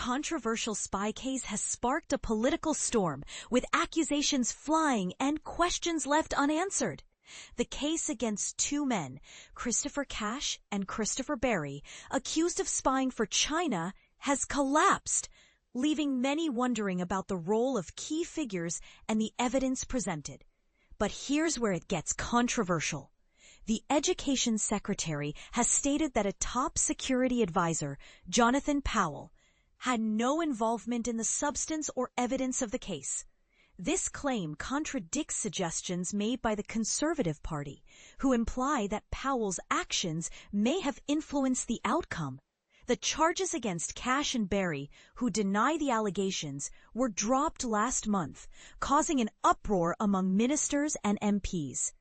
controversial spy case has sparked a political storm, with accusations flying and questions left unanswered. The case against two men, Christopher Cash and Christopher Berry, accused of spying for China, has collapsed, leaving many wondering about the role of key figures and the evidence presented. But here's where it gets controversial. The Education Secretary has stated that a top security advisor, Jonathan Powell, had no involvement in the substance or evidence of the case. This claim contradicts suggestions made by the Conservative Party, who imply that Powell's actions may have influenced the outcome. The charges against Cash and Berry, who deny the allegations, were dropped last month, causing an uproar among ministers and MPs.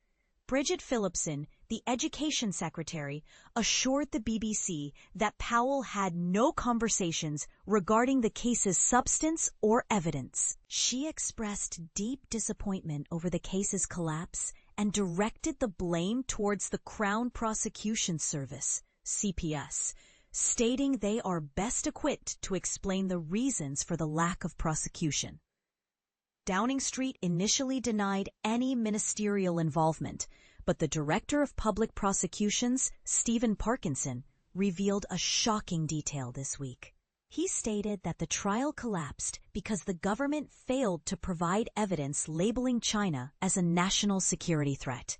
Bridget Phillipson, the Education Secretary, assured the BBC that Powell had no conversations regarding the case's substance or evidence. She expressed deep disappointment over the case's collapse and directed the blame towards the Crown Prosecution Service, CPS, stating they are best equipped to explain the reasons for the lack of prosecution. Downing Street initially denied any ministerial involvement, but the Director of Public Prosecutions, Stephen Parkinson, revealed a shocking detail this week. He stated that the trial collapsed because the government failed to provide evidence labeling China as a national security threat.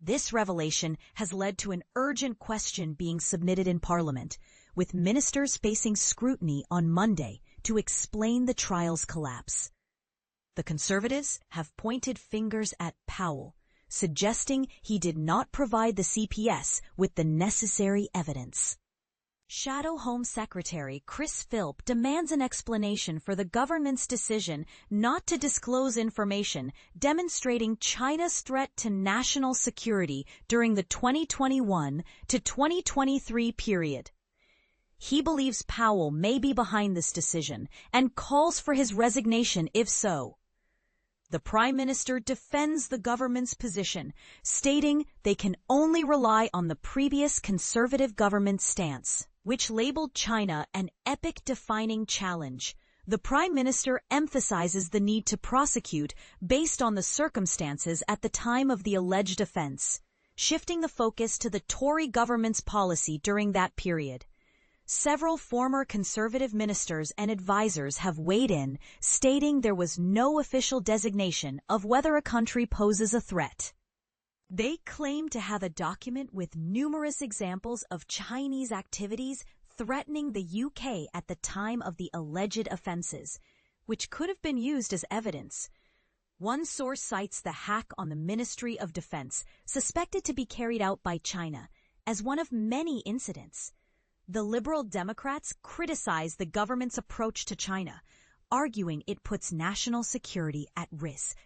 This revelation has led to an urgent question being submitted in Parliament, with ministers facing scrutiny on Monday to explain the trial's collapse. The Conservatives have pointed fingers at Powell, suggesting he did not provide the CPS with the necessary evidence. Shadow Home Secretary Chris Philp demands an explanation for the government's decision not to disclose information demonstrating China's threat to national security during the 2021 to 2023 period. He believes Powell may be behind this decision and calls for his resignation if so. The Prime Minister defends the government's position, stating they can only rely on the previous Conservative government stance, which labeled China an epoch-defining challenge. The Prime Minister emphasizes the need to prosecute based on the circumstances at the time of the alleged offence, shifting the focus to the Tory government's policy during that period. Several former Conservative ministers and advisers have weighed in, stating there was no official designation of whether a country poses a threat. They claim to have a document with numerous examples of Chinese activities threatening the UK at the time of the alleged offences, which could have been used as evidence. One source cites the hack on the Ministry of Defence, suspected to be carried out by China, as one of many incidents. The Liberal Democrats criticize the government's approach to China, arguing it puts national security at risk.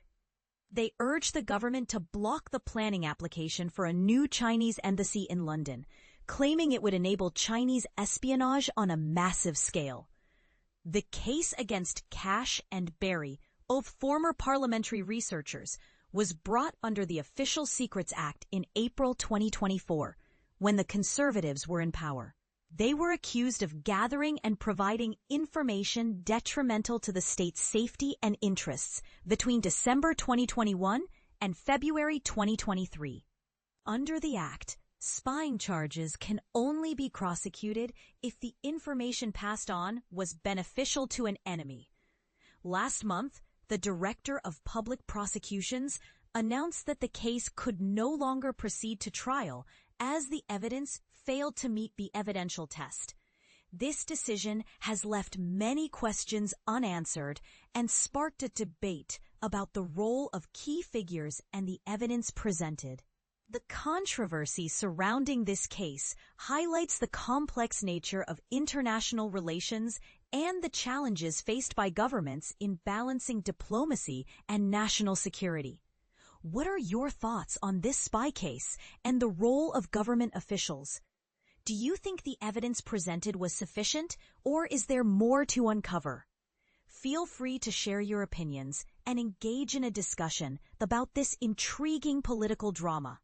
They urge the government to block the planning application for a new Chinese embassy in London, claiming it would enable Chinese espionage on a massive scale. The case against Cash and Berry, both former parliamentary researchers, was brought under the Official Secrets Act in April 2024, when the Conservatives were in power. They were accused of gathering and providing information detrimental to the state's safety and interests between December 2021 and February 2023. Under the Act, spying charges can only be prosecuted if the information passed on was beneficial to an enemy. Last month, the Director of Public Prosecutions announced that the case could no longer proceed to trial as the evidence failed to meet the evidential test. This decision has left many questions unanswered and sparked a debate about the role of key figures and the evidence presented. The controversy surrounding this case highlights the complex nature of international relations and the challenges faced by governments in balancing diplomacy and national security. What are your thoughts on this spy case and the role of government officials? Do you think the evidence presented was sufficient, or is there more to uncover? Feel free to share your opinions and engage in a discussion about this intriguing political drama.